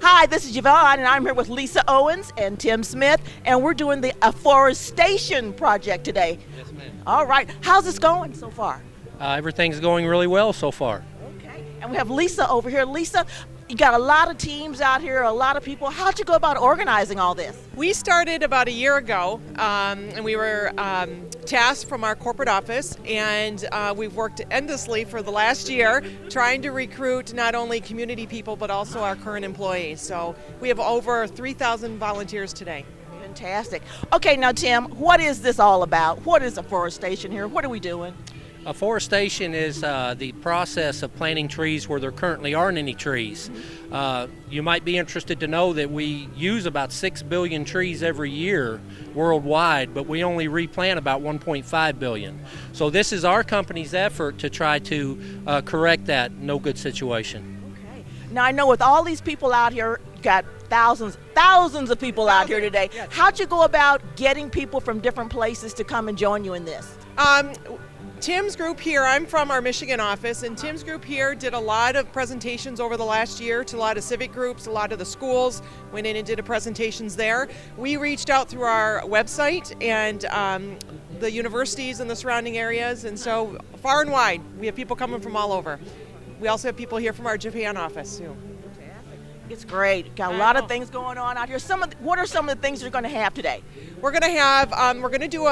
Hi, this is Yvonne, and I'm here with Lisa Owens and Tim Smith, and we're doing the Afforestation project today. Yes, ma'am. All right, how's this going so far? Everything's going really well so far. Okay, and we have Lisa over here. Lisa, you got a lot of teams out here, a lot of people. How'd you go about organizing all this? We started about a year ago, and we were tasked from our corporate office, and we've worked endlessly for the last year trying to recruit not only community people but also our current employees. So we have over 3,000 volunteers today. Fantastic. Okay, now Tim, what is this all about? What is Afforestation here? What are we doing? Afforestation is the process of planting trees where there currently aren't any trees. You might be interested to know that we use about 6 billion trees every year worldwide, but we only replant about 1.5 billion. So this is our company's effort to try to correct that no good situation. Okay. Now I know with all these people out here, you got thousands of people out here today. Yes. How'd you go about getting people from different places to come and join you in this? Tim's group here, I'm from our Michigan office, and Tim's group here did a lot of presentations over the last year to a lot of civic groups, a lot of the schools, went in and did presentations there. We reached out through our website and the universities in the surrounding areas, and so far and wide, we have people coming from all over. We also have people here from our Japan office too. It's great. Got a lot of things going on out here. What are some of the things you're going to have today? We're going to have, we're going to do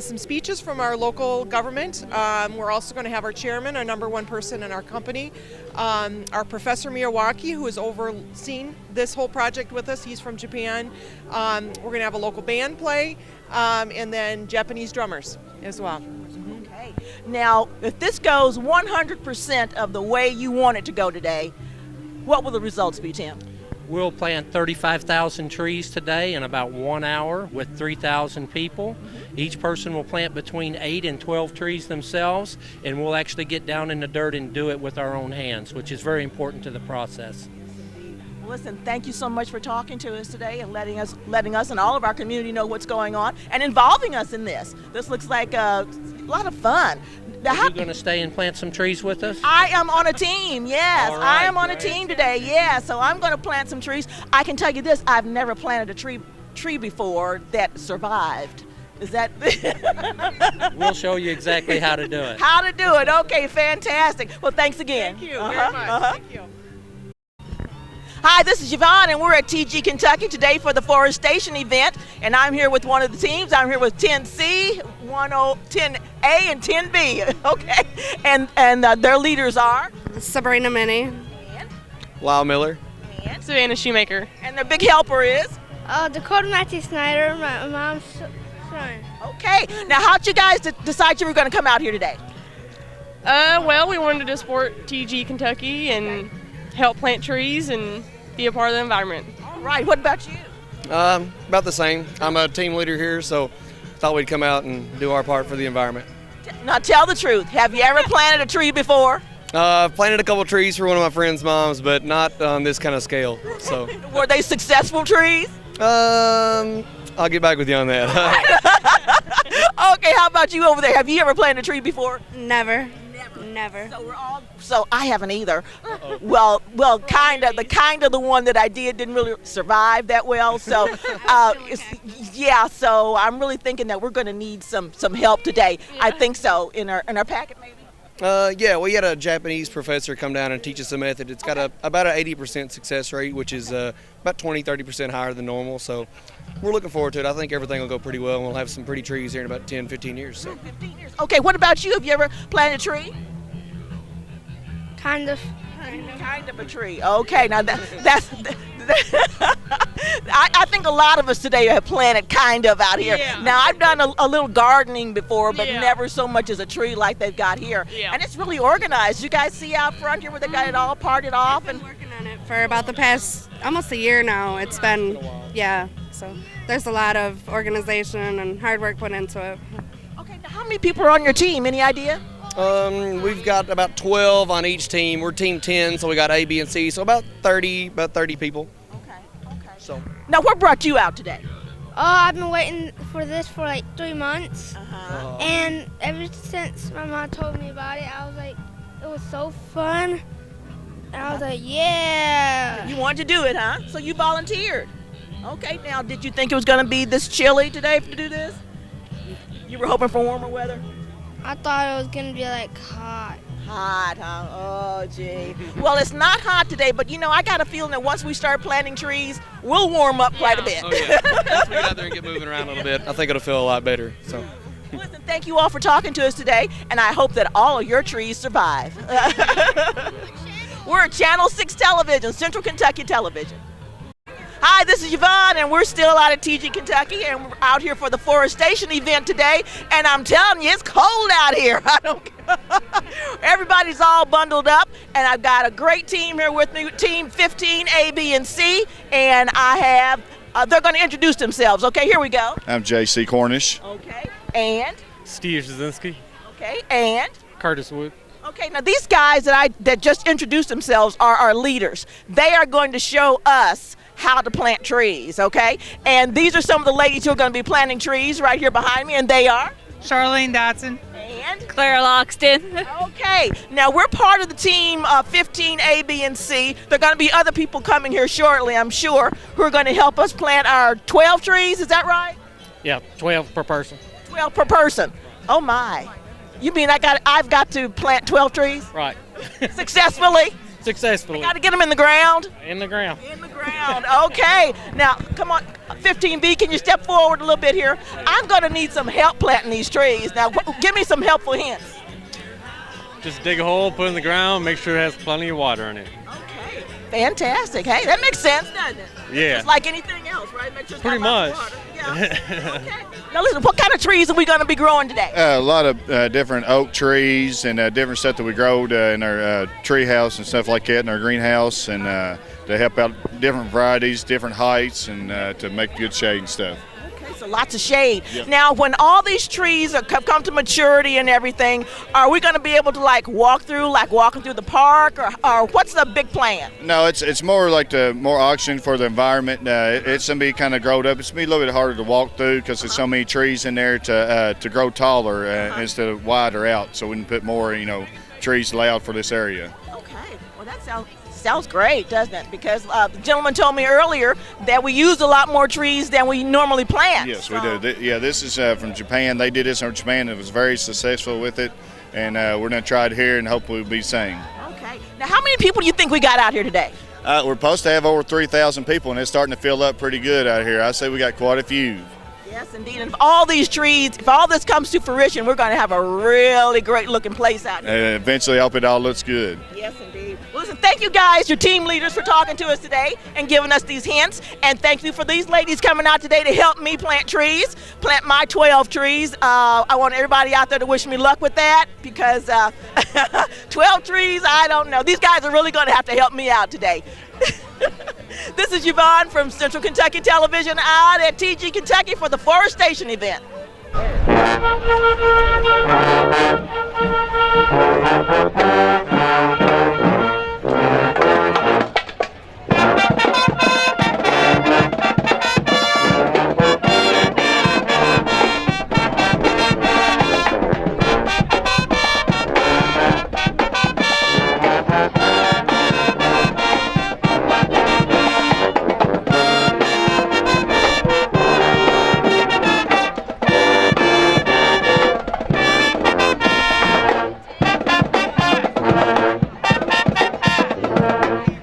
some speeches from our local government. We're also going to have our chairman, our number one person in our company, our Professor Miyawaki, who has overseen this whole project with us. He's from Japan. We're going to have a local band play, and then Japanese drummers as well. Okay. Now, if this goes 100% of the way you want it to go today, what will the results be, Tim? We'll plant 35,000 trees today in about 1 hour with 3,000 people. Each person will plant between 8 and 12 trees themselves, and we'll actually get down in the dirt and do it with our own hands, which is very important to the process. Listen, thank you so much for talking to us today and letting us and all of our community know what's going on and involving us in this. This looks like a lot of fun. Are you going to stay and plant some trees with us? I am on a team, yes. All right, I am on a team today, yeah. So I'm going to plant some trees. I can tell you this, I've never planted a tree before that survived. Is that? We'll show you exactly how to do it. How to do it. Okay, fantastic. Well, thanks again. Thank you very much. Thank you. Hi, this is Yvonne, and we're at TG Kentucky today for the Afforestation event, and I'm here with one of the teams. I'm here with 10C, 10A, and 10B, okay? And their leaders are? Sabrina Minnie. And? Lyle Miller. And? Savannah Shoemaker. And their big helper is? Dakota Matthew Snyder, my mom's son. Okay, now how'd you guys decide you were going to come out here today? Well, we wanted to support TG Kentucky and help plant trees and be a part of the environment. All right, what about you? About the same. I'm a team leader here, so thought we'd come out and do our part for the environment. Now tell the truth. Have you ever planted a tree before? I've planted a couple trees for one of my friends' moms, but not on this kind of scale. So. Were they successful trees? I'll get back with you on that. Okay, how about you over there? Have you ever planted a tree before? Never. So I haven't either. Well, kind of. The one that I didn't really survive that well. So, So I'm really thinking that we're going to need some help today. Yeah. I think so in our packet maybe. Yeah, we had a Japanese professor come down and teach us a method. It's got about an 80% success rate, which is about 20-30% higher than normal. So we're looking forward to it. I think everything will go pretty well, and we'll have some pretty trees here in about 10-15 years. So. 15 years. Okay, what about you? Have you ever planted a tree? Kind of a tree. Okay, now that's I think a lot of us today have planted kind of out here. Yeah. Now I've done a little gardening before, but Yeah. never so much as a tree like they've got here. Yeah. And it's really organized. You guys see out front here where they got it all parted off and working on it for about the past almost a year now. It's been, so there's a lot of organization and hard work put into it. Okay, now how many people are on your team? Any idea? We've got about 12 on each team. We're team 10, so we got A, B, and C, so about 30 people. Okay. So. Now what brought you out today? Oh, I've been waiting for this for like 3 months. Uh-huh. And ever since my mom told me about it, I was like, it was so fun. And I was like, yeah. You wanted to do it, huh? So you volunteered. Okay, now did you think it was going to be this chilly today to do this? You were hoping for warmer weather? I thought it was going to be like hot. Hot, huh? Oh, gee. Well, it's not hot today, but you know, I got a feeling that once we start planting trees, we'll warm up quite a bit. Oh, yeah. Once we get out there and get moving around a little bit, I think it'll feel a lot better. So. Listen, thank you all for talking to us today, and I hope that all of your trees survive. We're at Channel 6 Television, Central Kentucky Television. Hi, this is Yvonne, and we're still out at TG Kentucky, and we're out here for the Afforestation event today, and I'm telling you, it's cold out here. Everybody's all bundled up, and I've got a great team here with me, Team 15, A, B, and C, and I have, they're going to introduce themselves. Okay, here we go. I'm J.C. Cornish. Okay, and? Steve Jasinski. Okay, and? Curtis Wood. Okay, now these guys that just introduced themselves are our leaders. They are going to show us how to plant trees, okay? And these are some of the ladies who are going to be planting trees right here behind me, and they are? Charlene Dotson. And? Claire Loxton. Okay, now we're part of the team 15, A, B, and C. There are going to be other people coming here shortly, I'm sure, who are going to help us plant our 12 trees, is that right? Yeah, 12 per person. 12 per person. Oh my. You mean I've got to plant 12 trees? Right. Successfully? Successfully. Got to get them in the ground? In the ground. In the ground. Okay. Now, come on, 15B, can you step forward a little bit here? I'm going to need some help planting these trees. Now, give me some helpful hints. Just dig a hole, put it in the ground, make sure it has plenty of water in it. Okay. Fantastic. Hey, that makes sense, doesn't it? Yeah. Just like anything else, right? Make sure it's Pretty got much. lots of water. Yeah. Okay. Now, listen, what kind of trees are we going to be growing today? A lot of different oak trees and different stuff that we grow in our tree house and stuff like that in our greenhouse, and to help out different varieties, different heights, and to make good shade and stuff. Okay, so lots of shade. Yep. Now, when all these trees come to maturity and everything, are we going to be able to walking through the park, or what's the big plan? No, it's more like more oxygen for the environment. It's going to be kind of growed up. It's going to be a little bit harder to walk through because there's so many trees in there to grow taller instead of wider out. So we can put more, trees to lay out for this area. Okay, well that sounds great, doesn't it? Because the gentleman told me earlier that we use a lot more trees than we normally plant. Yes, we do. This is from Japan. They did this in Japan. It was very successful with it, and we're going to try it here and hopefully we'll be the same. Okay. Now, how many people do you think we got out here today? We're supposed to have over 3,000 people, and it's starting to fill up pretty good out here. I say we got quite a few. Yes, indeed. And if all these trees, if all this comes to fruition, we're going to have a really great looking place out here. Eventually, I hope it all looks good. Yes, indeed. Well, listen, thank you guys, your team leaders, for talking to us today and giving us these hints. And thank you for these ladies coming out today to help me plant my 12 trees. I want everybody out there to wish me luck with that, because 12 trees, I don't know. These guys are really going to have to help me out today. This is Yvonne from Central Kentucky Television out at TG Kentucky for the Afforestation event.